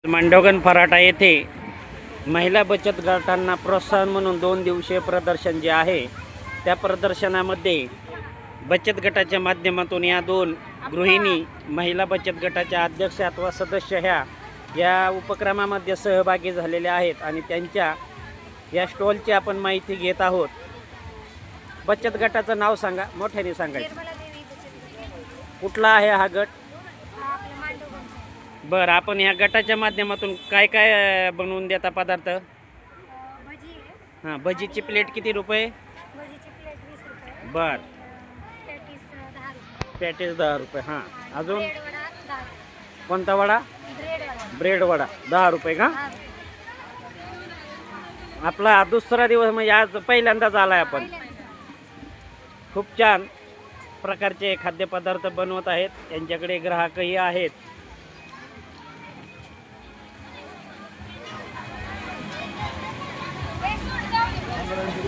मांडवगण फराटा येथे महिला बचत गटांना प्रोत्साहन म्हणून 2 दिवसीय प्रदर्शन जे आहे त्या प्रदर्शनामध्ये बचत गटाच्या माध्यमातून या 2 गृहिणी महिला बचत गटाच्या अध्यक्ष अथवा सदस्य या उपक्रमामध्ये सहभागी झालेल्या आहेत आणि त्यांच्या या स्टॉलची आपण माहिती घेत आहोत। बचत गटाचं नाव सांगा, मोठ्याने सांगायचं। कुठला आहे हा गट? बरं, आपण ह्या गटाच्या माध्यमातून काय काय बनवून देता पदार्थ? भजी आहे। हां, भजीची प्लेट किती रुपये? भजीची प्लेट 20 रुपये। बर, पॅटीस 10 रुपये। पॅटीस 10 रुपये। हां, अजून ब्रेड वडा 10 रुपये। कोणता वडा? ब्रेड वडा 10 रुपये का? आपला दुसरा दिवस म्हणजे आज पहिल्यांदाच आलाय आपण। खूप छान प्रकारचे खाद्यपदार्थ बनवत आहेत, त्यांच्याकडे ग्राहकही आहेत।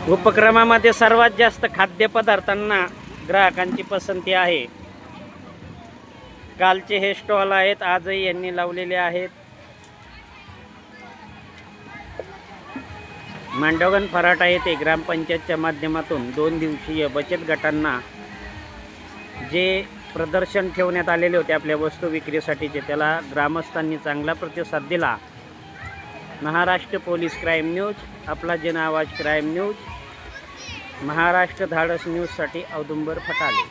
उपक्रमामध्ये सर्वात जास्त खाद्यपदार्थांना ग्राहकांची पसंती आहे। कालचे हे स्टॉल आहेत, आजही यांनी लावलेले आहेत। मांडवगण फराटा येथे ग्रामपंचायतच्या माध्यमातून 2 दिवसीय बचत गटांना जे प्रदर्शन ठेवण्यात आलेले होते आपल्या वस्तू विक्रीसाठीचे, त्याला ग्रामस्थांनी चांगला प्रतिसाद दिला। महाराष्ट्र पोलीस क्राईम न्यूज, आपला जन आवाज क्राईम न्यूज, महाराष्ट्र धाडस न्यूजसाठी औदुंबर फटाले।